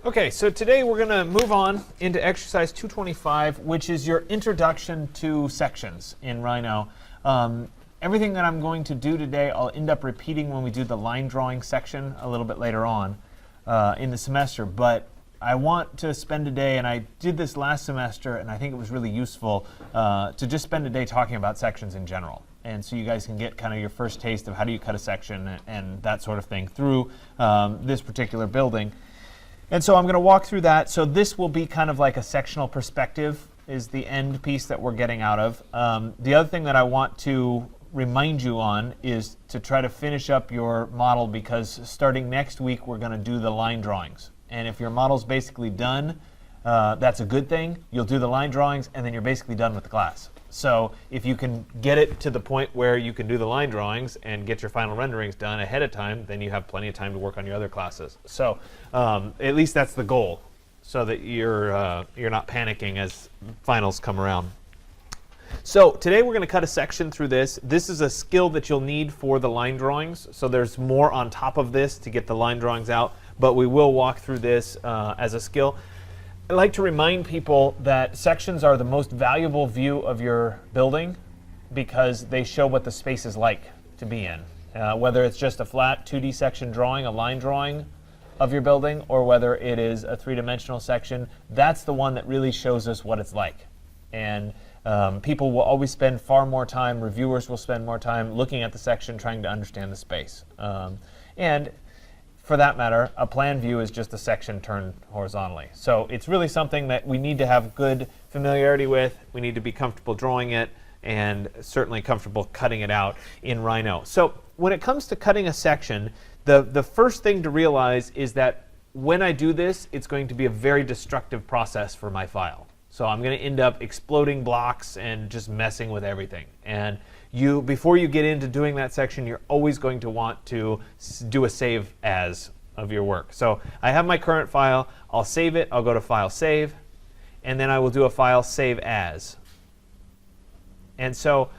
Okay, so today we're going to move on into exercise 225, which is your introduction to sections in Rhino. Everything that I'm going to do today, I'll end up repeating when we do the line drawing section a little bit later on in the semester. But I want to spend a day, and I did this last semester, and I think it was really useful to just spend a day talking about sections in general. And so you guys can get kind of your first taste of how do you cut a section and that sort of thing through this particular building. And so I'm going to walk through that. So this will be kind of like a sectional perspective is the end piece that we're getting out of. The other thing that I want to remind you on is to try to finish up your model, because starting next week we're going to do the line drawings. And if your model's basically done, that's a good thing. You'll do the line drawings and then you're basically done with the class. So if you can get it to the point where you can do the line drawings and get your final renderings done ahead of time, then you have plenty of time to work on your other classes. So at least that's the goal, so that you're not panicking as finals come around. So today we're going to cut a section through this. This is a skill that you'll need for the line drawings. So there's more on top of this to get the line drawings out, but we will walk through this as a skill. I like to remind people that sections are the most valuable view of your building because they show what the space is like to be in. Whether it's just a flat 2D section drawing, a line drawing of your building, or whether it is a three-dimensional section, that's the one that really shows us what it's like. And people will always spend far more time, reviewers will spend more time looking at the section, trying to understand the space. And for that matter, a plan view is just a section turned horizontally. So it's really something that we need to have good familiarity with. We need to be comfortable drawing it, and certainly comfortable cutting it out in Rhino. So when it comes to cutting a section, the first thing to realize is that when I do this, it's going to be a very destructive process for my file. So I'm going to end up exploding blocks and just messing with everything. And before you get into doing that section, you're always going to want to do a save as of your work. So I have my current file. I'll save it. I'll go to File, Save. And then I will do a File, Save As. And so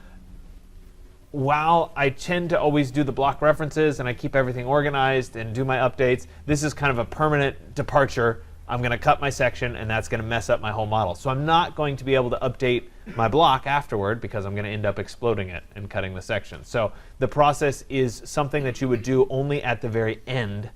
while I tend to always do the block references and I keep everything organized and do my updates, this is kind of a permanent departure. I'm going to cut my section, and that's going to mess up my whole model. So I'm not going to be able to update my block afterward because I'm going to end up exploding it and cutting the section. So the process is something that you would do only at the very end,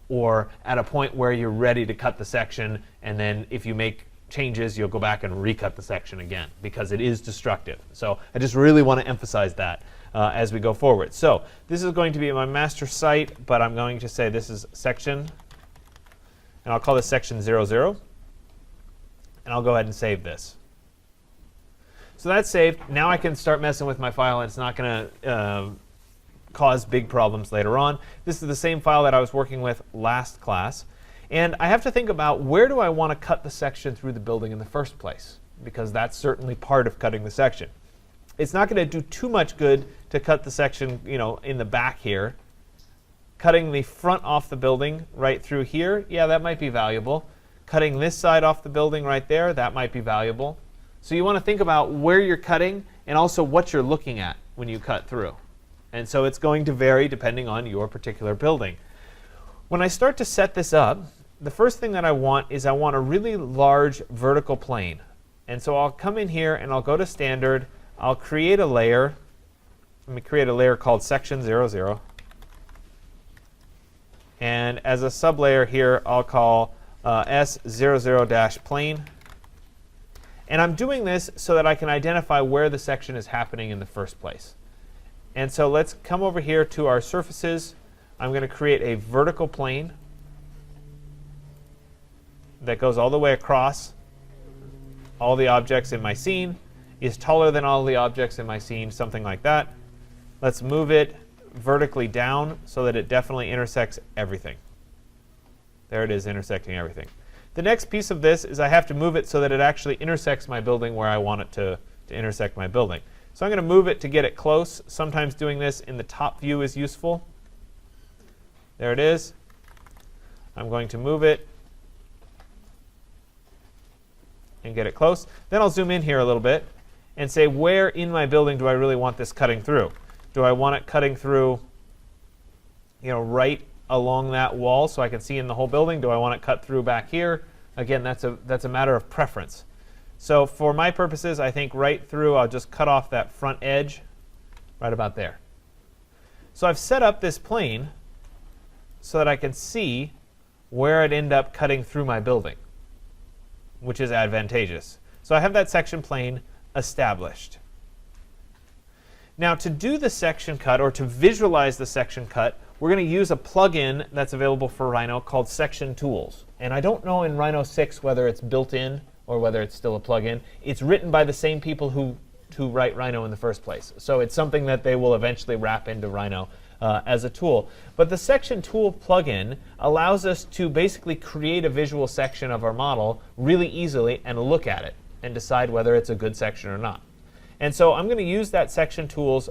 or at a point where you're ready to cut the section, and then if you make changes, you'll go back and recut the section again because it is destructive. So I just really want to emphasize that as we go forward. So this is going to be my master site, but I'm going to say this is section. And I'll call this section 00. And I'll go ahead and save this. So that's saved. Now I can start messing with my file, and it's not going to cause big problems later on. This is the same file that I was working with last class. And I have to think about, where do I want to cut the section through the building in the first place? Because that's certainly part of cutting the section. It's not going to do too much good to cut the section, in the back here. Cutting the front off the building right through here, yeah, that might be valuable. Cutting this side off the building right there, that might be valuable. So you want to think about where you're cutting and also what you're looking at when you cut through. And so it's going to vary depending on your particular building. When I start to set this up, the first thing that I want is I want a really large vertical plane. And so I'll come in here and I'll go to Standard. I'll create a layer. Let me create a layer called Section 00. And as a sublayer here, I'll call S00-plane. And I'm doing this so that I can identify where the section is happening in the first place. And so let's come over here to our surfaces. I'm going to create a vertical plane that goes all the way across all the objects in my scene, is taller than all the objects in my scene, something like that. Let's move it vertically down so that it definitely intersects everything. There it is, intersecting everything. The next piece of this is I have to move it so that it actually intersects my building where I want it to intersect my building. So I'm going to move it to get it close. Sometimes doing this in the top view is useful. There it is. I'm going to move it and get it close. Then I'll zoom in here a little bit and say, where in my building do I really want this cutting through? Do I want it cutting through, right along that wall so I can see in the whole building? Do I want it cut through back here? Again, that's a matter of preference. So for my purposes, I think right through, I'll just cut off that front edge right about there. So I've set up this plane so that I can see where it end up cutting through my building, which is advantageous. So I have that section plane established. Now to do the section cut, or to visualize the section cut, we're going to use a plugin that's available for Rhino called SectionTools. And I don't know in Rhino 6 whether it's built in or whether it's still a plugin. It's written by the same people who write Rhino in the first place. So it's something that they will eventually wrap into Rhino as a tool. But the Section Tool plugin allows us to basically create a visual section of our model really easily and look at it and decide whether it's a good section or not. And so I'm going to use that Section Tools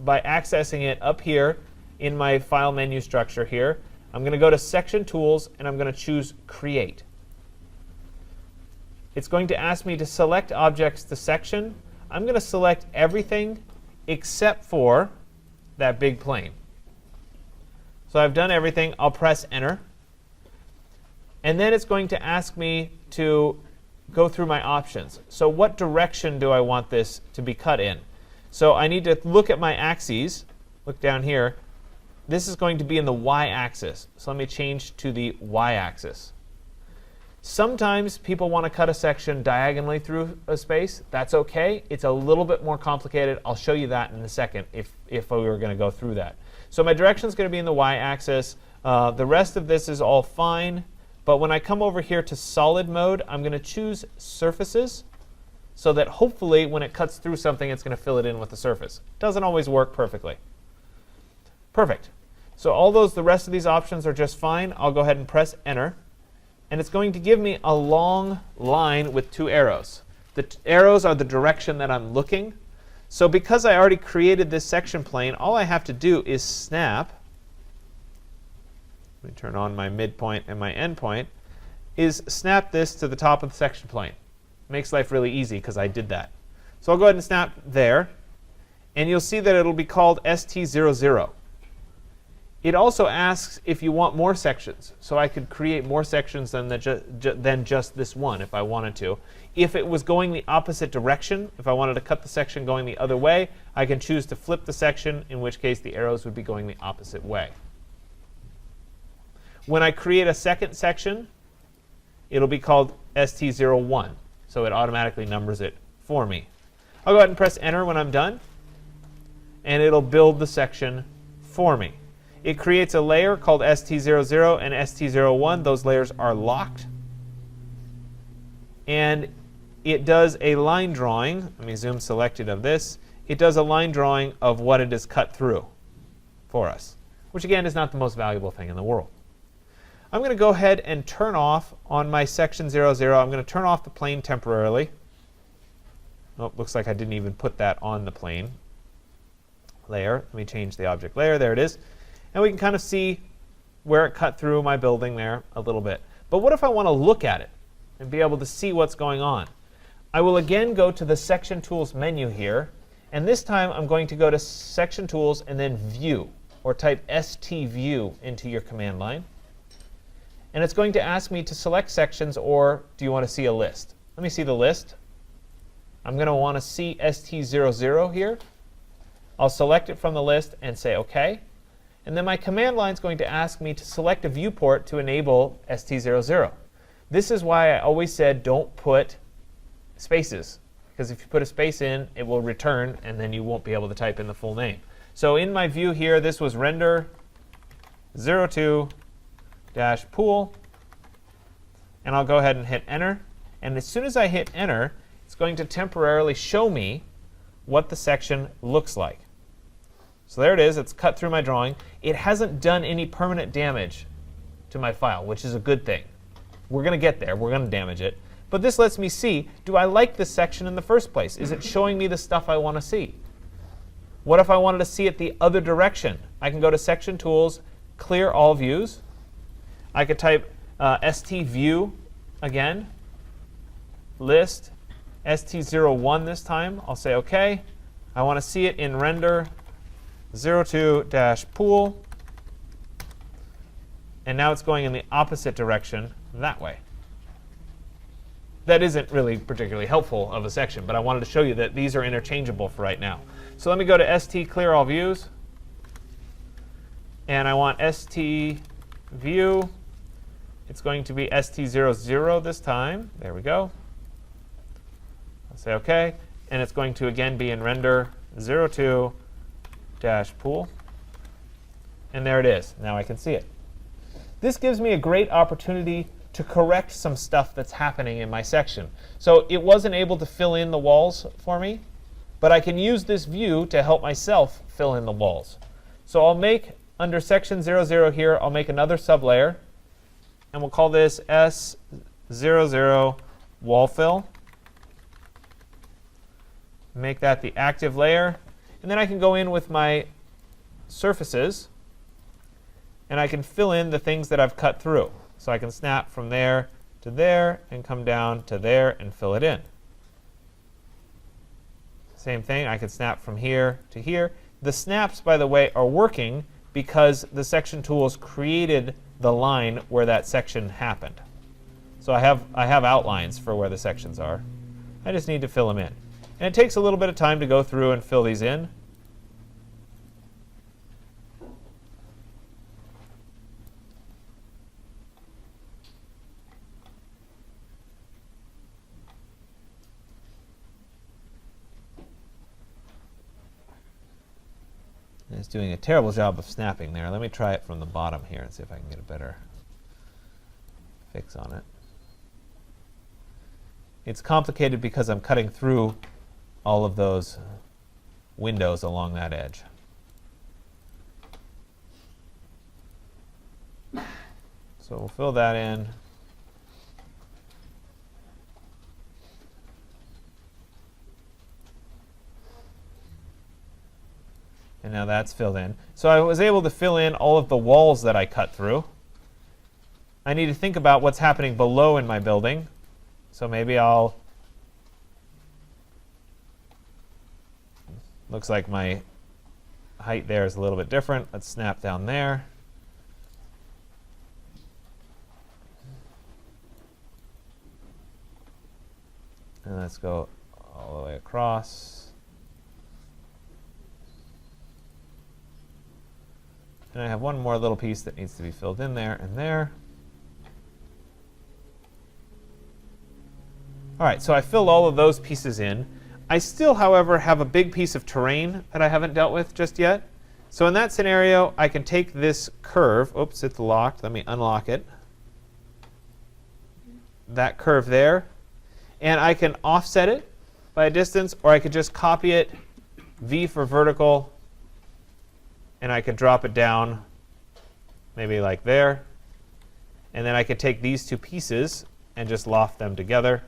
by accessing it up here in my file menu structure here. I'm going to go to Section Tools and I'm going to choose Create. It's going to ask me to select objects to section. I'm going to select everything except for that big plane. So I've done everything. I'll press Enter. And then it's going to ask me to go through my options. So what direction do I want this to be cut in? So I need to look at my axes. Look down here. This is going to be in the y-axis. So let me change to the y-axis. Sometimes people want to cut a section diagonally through a space. That's OK. It's a little bit more complicated. I'll show you that in a second if we were going to go through that. So my direction is going to be in the y-axis. The rest of this is all fine. But when I come over here to solid mode, I'm going to choose surfaces so that hopefully when it cuts through something, it's going to fill it in with the surface. Doesn't always work perfectly. Perfect. So the rest of these options are just fine. I'll go ahead and press Enter. And it's going to give me a long line with two arrows. The arrows are the direction that I'm looking. So because I already created this section plane, all I have to do is snap. Let me turn on my midpoint and my endpoint, is snap this to the top of the section plane. Makes life really easy because I did that. So I'll go ahead and snap there. And you'll see that it'll be called ST00. It also asks if you want more sections. So I could create more sections than just this one if I wanted to. If it was going the opposite direction, if I wanted to cut the section going the other way, I can choose to flip the section, in which case the arrows would be going the opposite way. When I create a second section, it'll be called ST01. So it automatically numbers it for me. I'll go ahead and press Enter when I'm done. And it'll build the section for me. It creates a layer called ST00 and ST01. Those layers are locked. And it does a line drawing. Let me zoom selected of this. It does a line drawing of what it is cut through for us, which again is not the most valuable thing in the world. I'm going to go ahead and turn off on my section 00. I'm going to turn off the plane temporarily. Oh, looks like I didn't even put that on the plane layer. Let me change the object layer. There it is. And we can kind of see where it cut through my building there a little bit. But what if I want to look at it and be able to see what's going on? I will again go to the Section Tools menu here. And this time I'm going to go to Section Tools and then View, or type StView into your command line. And it's going to ask me to select sections, or do you want to see a list? Let me see the list. I'm going to want to see ST00 here. I'll select it from the list and say OK. And then my command line is going to ask me to select a viewport to enable ST00. This is why I always said don't put spaces, because if you put a space in, it will return, and then you won't be able to type in the full name. So in my view here, this was render 02-pool. And I'll go ahead and hit Enter. And as soon as I hit Enter, it's going to temporarily show me what the section looks like. So there it is. It's cut through my drawing. It hasn't done any permanent damage to my file, which is a good thing. We're going to get there. We're going to damage it. But this lets me see, do I like this section in the first place? Is it showing me the stuff I want to see? What if I wanted to see it the other direction? I can go to Section Tools, clear all views. I could type StView again, list, ST01 this time. I'll say OK. I want to see it in render 02-pool. and now it's going in the opposite direction that way. That isn't really particularly helpful of a section, but I wanted to show you that these are interchangeable for right now. So let me go to StClear all views, and I want StView. It's going to be ST00 this time. There we go. I'll say OK, and it's going to again be in render 02 -pool. And there it is. Now I can see it. This gives me a great opportunity to correct some stuff that's happening in my section. So it wasn't able to fill in the walls for me, but I can use this view to help myself fill in the walls. So I'll make, under section 00 here, I'll make another sublayer, and we'll call this S00 wall fill. Make that the active layer. And then I can go in with my surfaces, and I can fill in the things that I've cut through. So I can snap from there to there and come down to there and fill it in. Same thing, I can snap from here to here. The snaps, by the way, are working because the section tools created the line where that section happened. So I have outlines for where the sections are. I just need to fill them in. And it takes a little bit of time to go through and fill these in. And it's doing a terrible job of snapping there. Let me try it from the bottom here and see if I can get a better fix on it. It's complicated because I'm cutting through all of those windows along that edge. So we'll fill that in. And now that's filled in. So I was able to fill in all of the walls that I cut through. I need to think about what's happening below in my building. So maybe I'll, looks like my height there is a little bit different. Let's snap down there. And let's go all the way across. And I have one more little piece that needs to be filled in there and there. All right, so I filled all of those pieces in. I still, however, have a big piece of terrain that I haven't dealt with just yet. So in that scenario, I can take this curve. Oops, it's locked. Let me unlock it. That curve there. And I can offset it by a distance, or I could just copy it, V for vertical, and I could drop it down maybe like there. And then I could take these two pieces and just loft them together,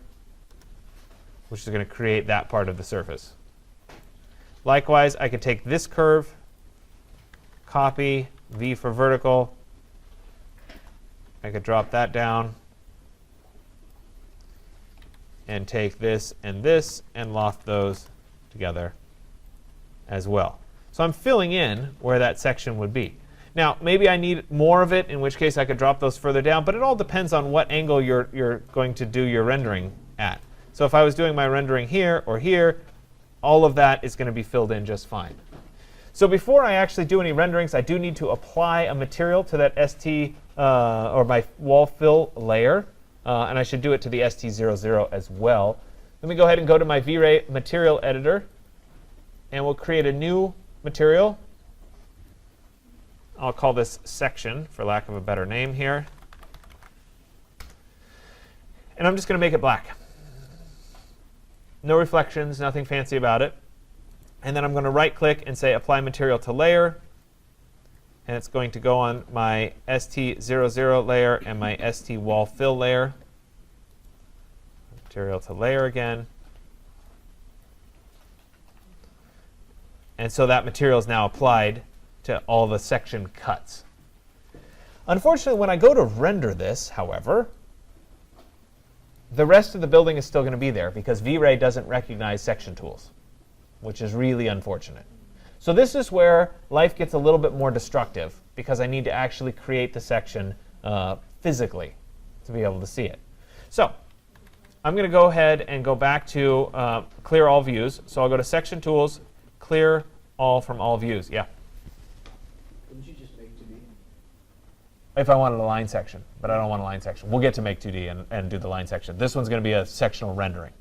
which is going to create that part of the surface. Likewise, I could take this curve, copy, V for vertical. I could drop that down and take this and loft those together as well. So I'm filling in where that section would be. Now, maybe I need more of it, in which case I could drop those further down, but it all depends on what angle you're going to do your rendering at. So if I was doing my rendering here or here, all of that is going to be filled in just fine. So before I actually do any renderings, I do need to apply a material to that or my wall fill layer, and I should do it to the ST00 as well. Let me go ahead and go to my V-Ray material editor, and we'll create a new material. I'll call this section, for lack of a better name here. And I'm just going to make it black. No reflections, nothing fancy about it. And then I'm going to right-click and say Apply Material to Layer. And it's going to go on my ST00 layer and my ST Wall Fill layer. Material to Layer again. And so that material is now applied to all the section cuts. Unfortunately, when I go to render this, however, the rest of the building is still going to be there because V-Ray doesn't recognize section tools, which is really unfortunate. So this is where life gets a little bit more destructive because I need to actually create the section physically to be able to see it. So I'm going to go ahead and go back to clear all views. So I'll go to SectionTools, clear all from all views. Yeah? Couldn't you just make 2D? If I wanted a line section, but I don't want a line section. We'll get to make 2D and do the line section. This one's going to be a sectional rendering,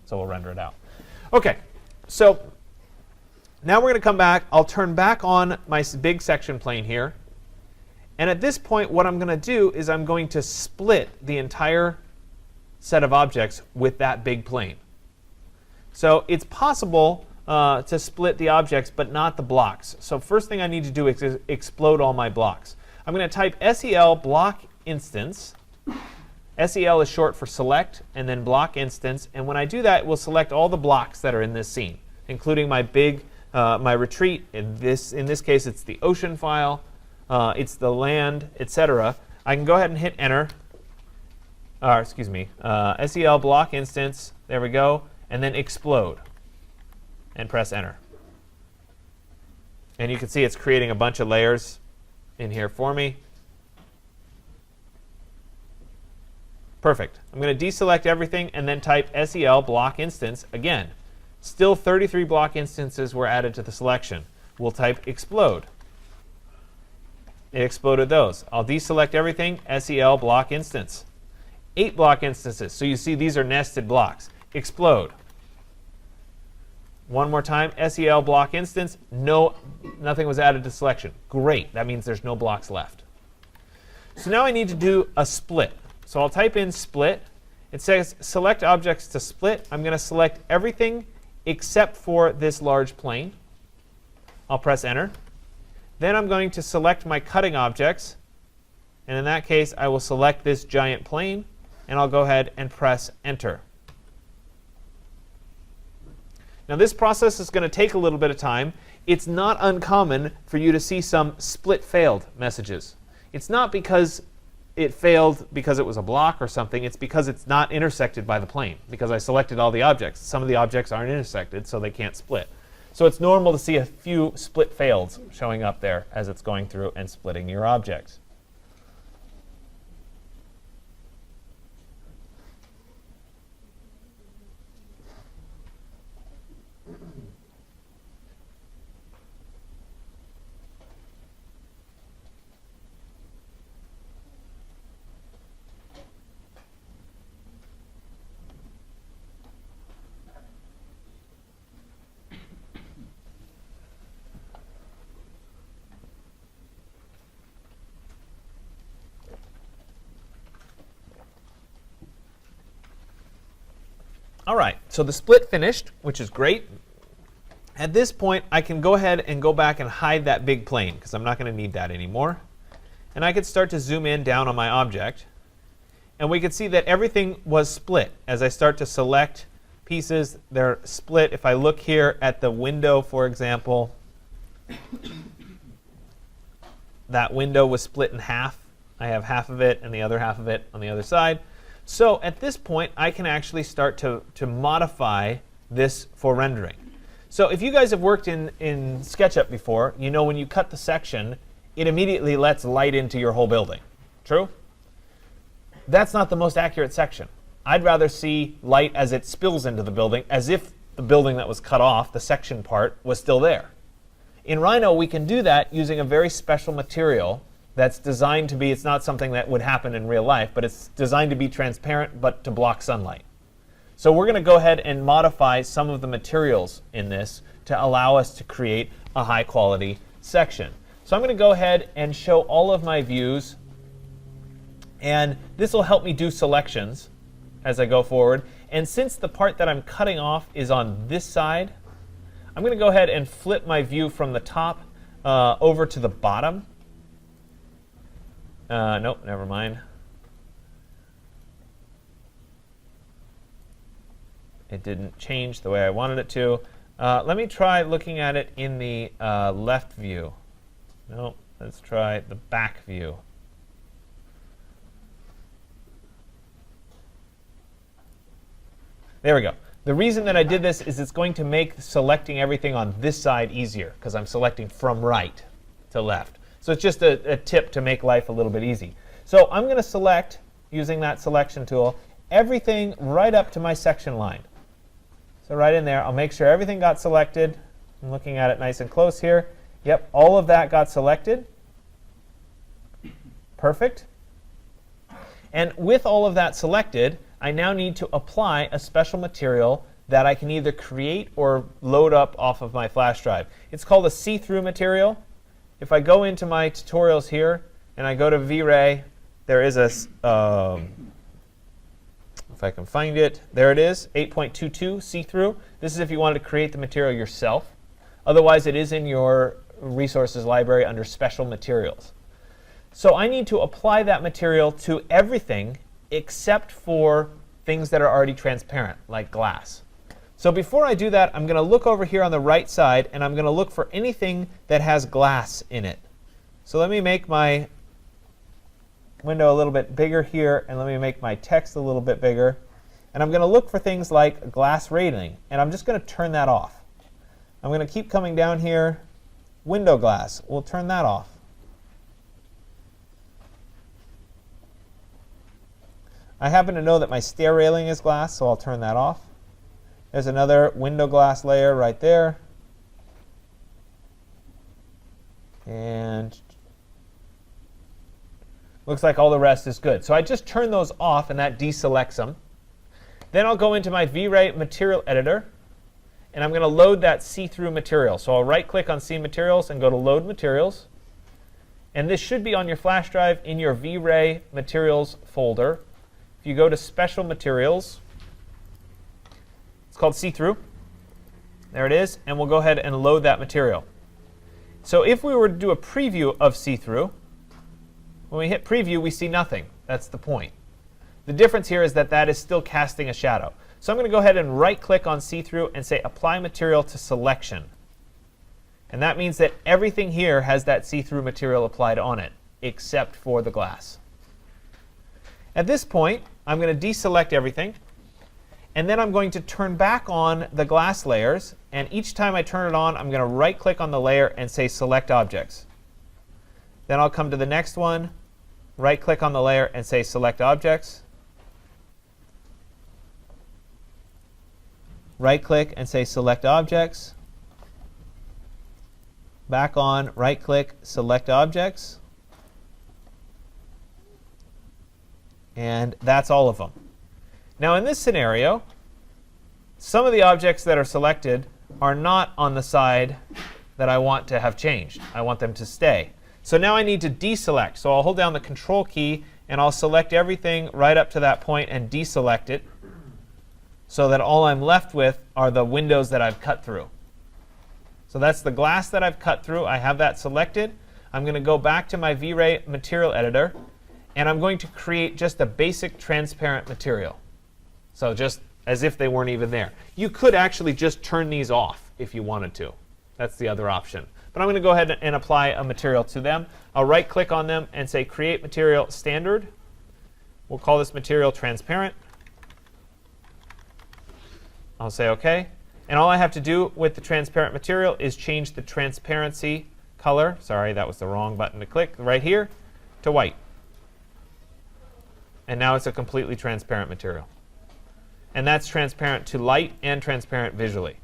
so we'll render it out. OK, so now we're going to come back. I'll turn back on my big section plane here. And at this point, what I'm going to do is I'm going to split the entire set of objects with that big plane. So it's possible to split the objects, but not the blocks. So first thing I need to do is explode all my blocks. I'm going to type SEL block instance. SEL is short for select, and then block instance. And when I do that, it will select all the blocks that are in this scene, including my big, my retreat. In this case, it's the ocean file. It's the land, etc. I can go ahead and hit enter. Excuse me, SEL block instance. There we go. And then explode. And press enter. And you can see it's creating a bunch of layers in here for me. Perfect. I'm going to deselect everything and then type SEL block instance again. Still 33 block instances were added to the selection. We'll type explode. It exploded those. I'll deselect everything, SEL block instance. 8 block instances. So you see these are nested blocks. Explode. One more time, SEL block instance. No, nothing was added to selection. Great. That means there's no blocks left. So now I need to do a split. So I'll type in split. It says select objects to split. I'm going to select everything except for this large plane. I'll press enter. Then I'm going to select my cutting objects. And in that case, I will select this giant plane. And I'll go ahead and press enter. Now this process is going to take a little bit of time. It's not uncommon for you to see some split failed messages. It's not because it failed because it was a block or something. It's because it's not intersected by the plane, because I selected all the objects. Some of the objects aren't intersected, so they can't split. So it's normal to see a few split fails showing up there as it's going through and splitting your objects. All right, so the split finished, which is great. At this point, I can go ahead and go back and hide that big plane, because I'm not going to need that anymore. And I could start to zoom in down on my object. And we can see that everything was split. As I start to select pieces, they're split. If I look here at the window, for example, that window was split in half. I have half of it and the other half of it on the other side. So at this point, I can actually start to modify this for rendering. So if you guys have worked in SketchUp before, you know when you cut the section, it immediately lets light into your whole building. True? That's not the most accurate section. I'd rather see light as it spills into the building, as if the building that was cut off, the section part, was still there. In Rhino, we can do that using a very special material that's designed to be, it's not something that would happen in real life, but it's designed to be transparent but to block sunlight. So we're going to go ahead and modify some of the materials in this to allow us to create a high quality section. So I'm going to go ahead and show all of my views, and this will help me do selections as I go forward. And since the part that I'm cutting off is on this side, I'm going to go ahead and flip my view from the top over to the bottom. Nope, never mind. It didn't change the way I wanted it to. Let me try looking at it in the left view. Nope, let's try the back view. There we go. The reason that I did this is it's going to make selecting everything on this side easier, because I'm selecting from right to left. So it's just a tip to make life a little bit easy. So I'm going to select, using that selection tool, everything right up to my section line. So right in there, I'll make sure everything got selected. I'm looking at it nice and close here. Yep, all of that got selected. Perfect. And with all of that selected, I now need to apply a special material that I can either create or load up off of my flash drive. It's called a cThru material. If I go into my tutorials here and I go to V-Ray, there is a, if I can find it, there it is, 8.22 cThru. This is if you wanted to create the material yourself. Otherwise, it is in your resources library under special materials. So I need to apply that material to everything except for things that are already transparent, like glass. So before I do that, I'm going to look over here on the right side, and I'm going to look for anything that has glass in it. So let me make my window a little bit bigger here, and let me make my text a little bit bigger. And I'm going to look for things like glass railing, and I'm just going to turn that off. I'm going to keep coming down here. Window glass, we'll turn that off. I happen to know that my stair railing is glass, so I'll turn that off. There's another window glass layer right there. And looks like all the rest is good. So I just turn those off, and that deselects them. Then I'll go into my V-Ray material editor, and I'm going to load that cThru material. So I'll right-click on C Materials and go to Load Materials. And this should be on your flash drive in your V-Ray Materials folder. If you go to Special Materials, it's called cThru. There it is. And we'll go ahead and load that material. So if we were to do a preview of cThru, when we hit Preview, we see nothing. That's the point. The difference here is that that is still casting a shadow. So I'm going to go ahead and right-click on cThru and say Apply Material to Selection. And that means that everything here has that cThru material applied on it, except for the glass. At this point, I'm going to deselect everything. And then I'm going to turn back on the glass layers. And each time I turn it on, I'm going to right-click on the layer and say Select Objects. Then I'll come to the next one, right-click on the layer and say Select Objects. Right-click and say Select Objects. Back on, right-click, Select Objects. And that's all of them. Now in this scenario, some of the objects that are selected are not on the side that I want to have changed. I want them to stay. So now I need to deselect. So I'll hold down the Control key, and I'll select everything right up to that point and deselect it, so that all I'm left with are the windows that I've cut through. So that's the glass that I've cut through. I have that selected. I'm going to go back to my V-Ray material editor, and I'm going to create just a basic transparent material. So just as if they weren't even there. You could actually just turn these off if you wanted to. That's the other option. But I'm going to go ahead and apply a material to them. I'll right-click on them and say Create Material Standard. We'll call this material Transparent. I'll say OK. And all I have to do with the transparent material is change the transparency color. Sorry, that was the wrong button to click. Right here to white. And now it's a completely transparent material. And that's transparent to light and transparent visually.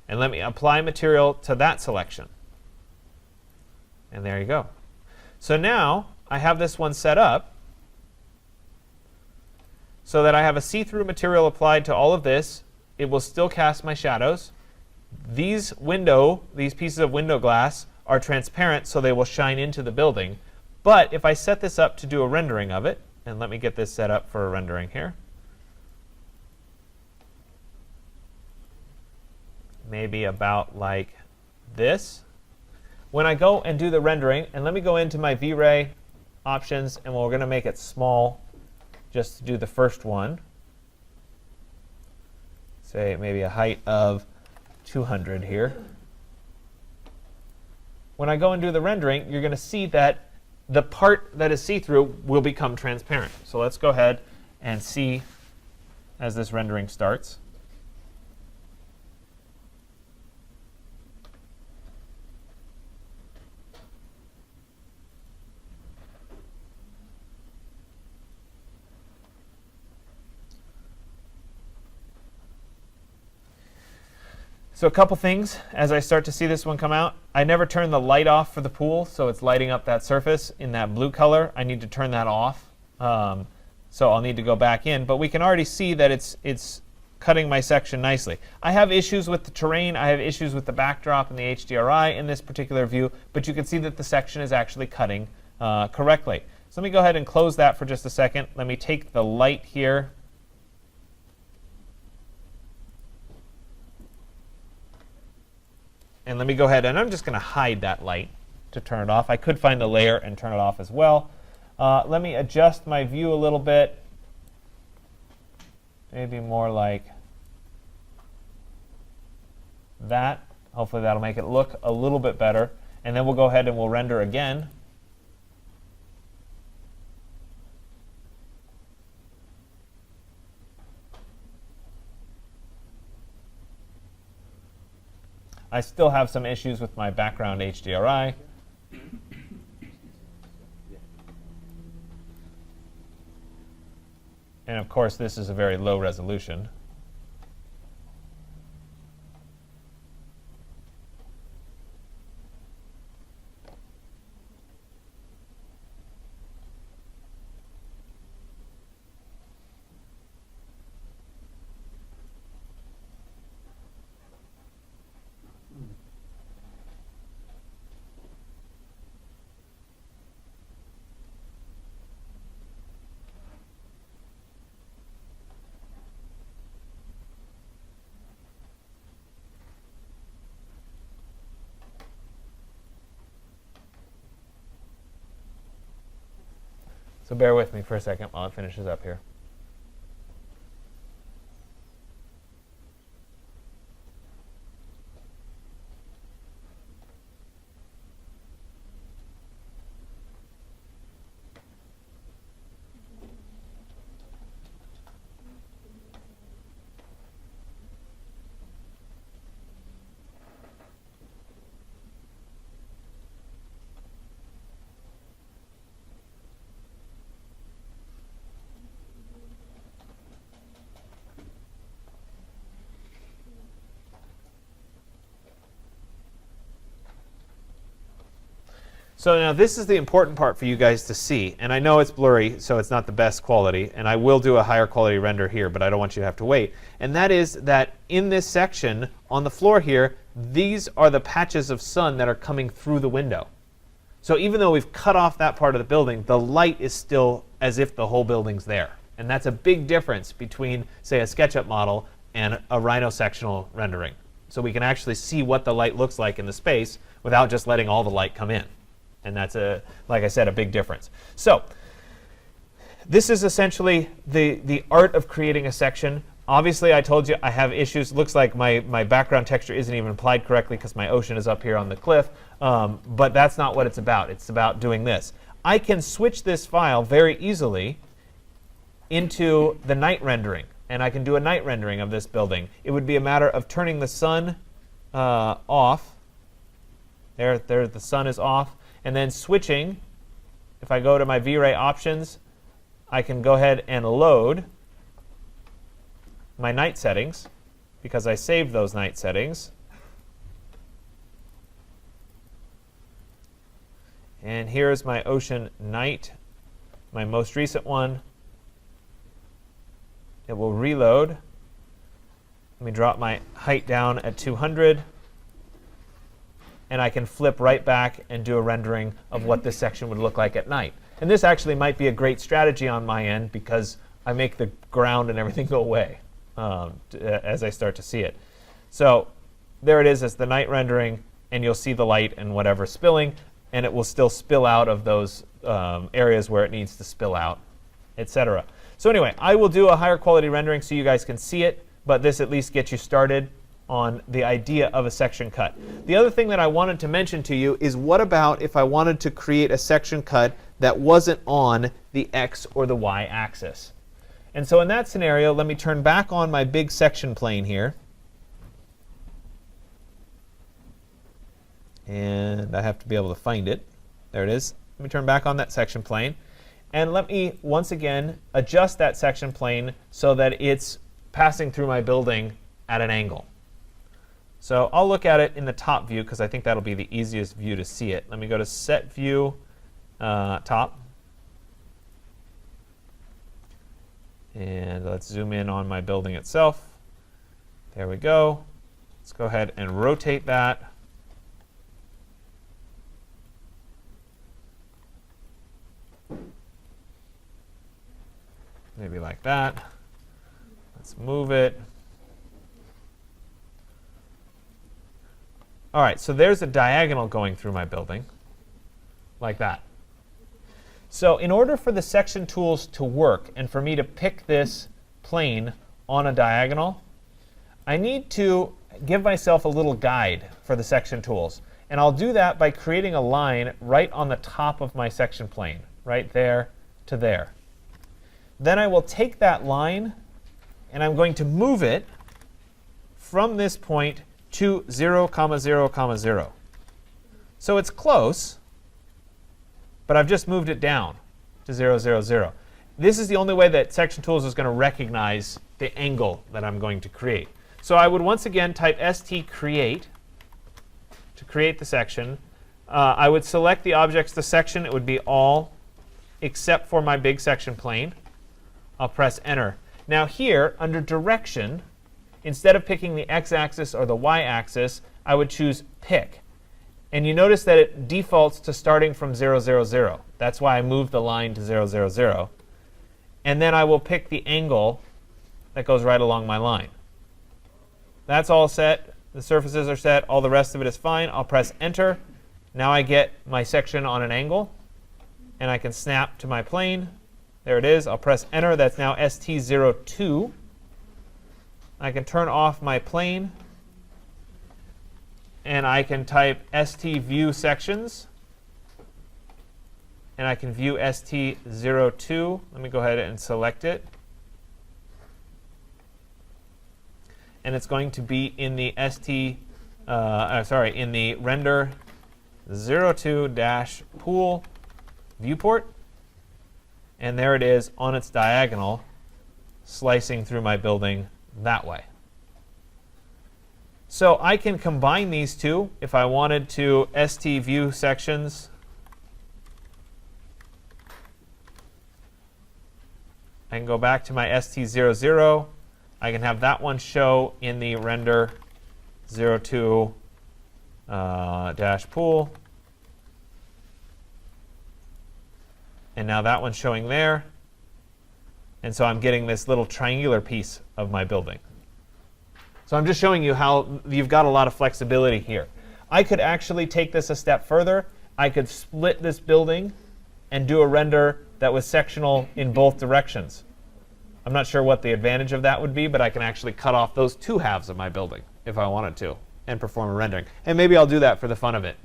And let me apply material to that selection. And there you go. So now I have this one set up so that I have a cThru material applied to all of this. It will still cast my shadows. These pieces of window glass are transparent, so they will shine into the building. But if I set this up to do a rendering of it, and let me get this set up for a rendering here. Maybe about like this. When I go and do the rendering, and let me go into my V-Ray options, and we're going to make it small just to do the first one. Say maybe a height of 200 here. When I go and do the rendering, you're going to see that the part that is see-through will become transparent. So let's go ahead and see as this rendering starts. So a couple things as I start to see this one come out. I never turn the light off for the pool, so it's lighting up that surface in that blue color. I need to turn that off. So I'll need to go back in. But we can already see that it's cutting my section nicely. I have issues with the terrain. I have issues with the backdrop and the HDRI in this particular view. But you can see that the section is actually cutting correctly. So let me go ahead and close that for just a second. Let me take the light here. And let me go ahead, and I'm just going to hide that light to turn it off. I could find a layer and turn it off as well. Let me adjust my view a little bit. Maybe more like that. Hopefully that'll make it look a little bit better. And then we'll go ahead and we'll render again. I still have some issues with my background HDRI. And of course, this is a very low resolution. So bear with me for a second while it finishes up here. So now this is the important part for you guys to see. And I know it's blurry, so it's not the best quality. And I will do a higher quality render here, but I don't want you to have to wait. And that is that in this section on the floor here, these are the patches of sun that are coming through the window. So even though we've cut off that part of the building, the light is still as if the whole building's there. And that's a big difference between, say, a SketchUp model and a Rhino sectional rendering. So we can actually see what the light looks like in the space without just letting all the light come in. And that's, like I said, a big difference. So this is essentially the art of creating a section. Obviously, I told you I have issues. Looks like my background texture isn't even applied correctly because my ocean is up here on the cliff. But that's not what it's about. It's about doing this. I can switch this file very easily into the night rendering. And I can do a night rendering of this building. It would be a matter of turning the sun off. There, the sun is off. And then switching, if I go to my V-Ray options, I can go ahead and load my night settings because I saved those night settings. And here's my ocean night, my most recent one. It will reload. Let me drop my height down at 200. And I can flip right back and do a rendering of what this section would look like at night. And this actually might be a great strategy on my end because I make the ground and everything go away as I start to see it. So there it is as the night rendering, and you'll see the light and whatever spilling, and it will still spill out of those areas where it needs to spill out, etc. So anyway, I will do a higher quality rendering so you guys can see it, but this at least gets you started on the idea of a section cut. The other thing that I wanted to mention to you is what about if I wanted to create a section cut that wasn't on the X or the Y axis? And so in that scenario, let me turn back on my big section plane here. And I have to be able to find it. There it is. Let me turn back on that section plane. And let me, once again, adjust that section plane so that it's passing through my building at an angle. So I'll look at it in the top view because I think that'll be the easiest view to see it. Let me go to Set View, Top. And let's zoom in on my building itself. There we go. Let's go ahead and rotate that. Maybe like that. Let's move it. All right, so there's a diagonal going through my building, like that. So in order for the section tools to work and for me to pick this plane on a diagonal, I need to give myself a little guide for the section tools. And I'll do that by creating a line right on the top of my section plane, right there to there. Then I will take that line and I'm going to move it from this point to 0, 0, 0. So it's close, but I've just moved it down to 0, 0, 0. This is the only way that SectionTools is going to recognize the angle that I'm going to create. So I would once again type StCreate to create the section. I would select the objects, the section. It would be all except for my big section plane. I'll press Enter. Now here, under Direction, instead of picking the x-axis or the y-axis, I would choose Pick. And you notice that it defaults to starting from 0, 0, 0. That's why I moved the line to 0, 0, 0. And then I will pick the angle that goes right along my line. That's all set. The surfaces are set. All the rest of it is fine. I'll press Enter. Now I get my section on an angle. And I can snap to my plane. There it is. I'll press Enter. That's now ST02. I can turn off my plane. And I can type StView Sections. And I can view ST02. Let me go ahead and select it. And it's going to be in the in the render 02-pool viewport. And there it is on its diagonal, slicing through my building that way. So I can combine these two if I wanted to. StView Sections. I can go back to my ST00. I can have that one show in the render 02 dash pool. And now that one's showing there. And so I'm getting this little triangular piece of my building. So I'm just showing you how you've got a lot of flexibility here. I could actually take this a step further. I could split this building and do a render that was sectional in both directions. I'm not sure what the advantage of that would be, but I can actually cut off those two halves of my building if I wanted to and perform a rendering. And maybe I'll do that for the fun of it,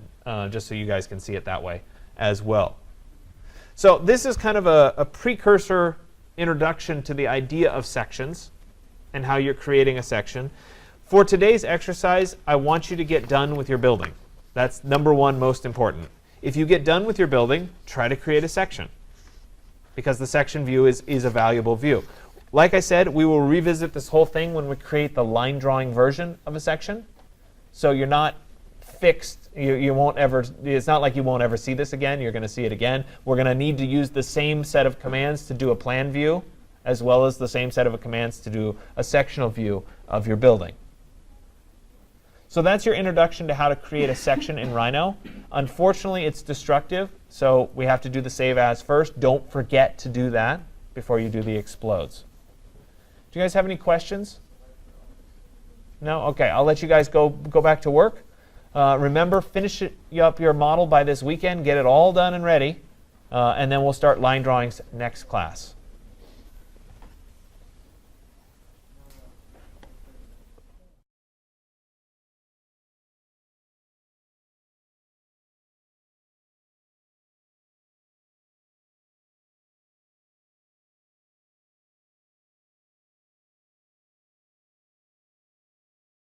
just so you guys can see it that way as well. So this is kind of a precursor introduction to the idea of sections and how you're creating a section. For today's exercise, I want you to get done with your building. That's number one, most important. If you get done with your building, try to create a section, because the section view is a valuable view. Like I said, we will revisit this whole thing when we create the line drawing version of a section. So you're not fixed. You won't ever. It's not like you won't ever see this again. You're going to see it again. We're going to need to use the same set of commands to do a plan view, as well as the same set of commands to do a sectional view of your building. So that's your introduction to how to create a section in Rhino. Unfortunately, it's destructive, so we have to do the save as first. Don't forget to do that before you do the explodes. Do you guys have any questions? No? OK, I'll let you guys go back to work. Remember, finish up your model by this weekend. Get it all done and ready. And then we'll start line drawings next class.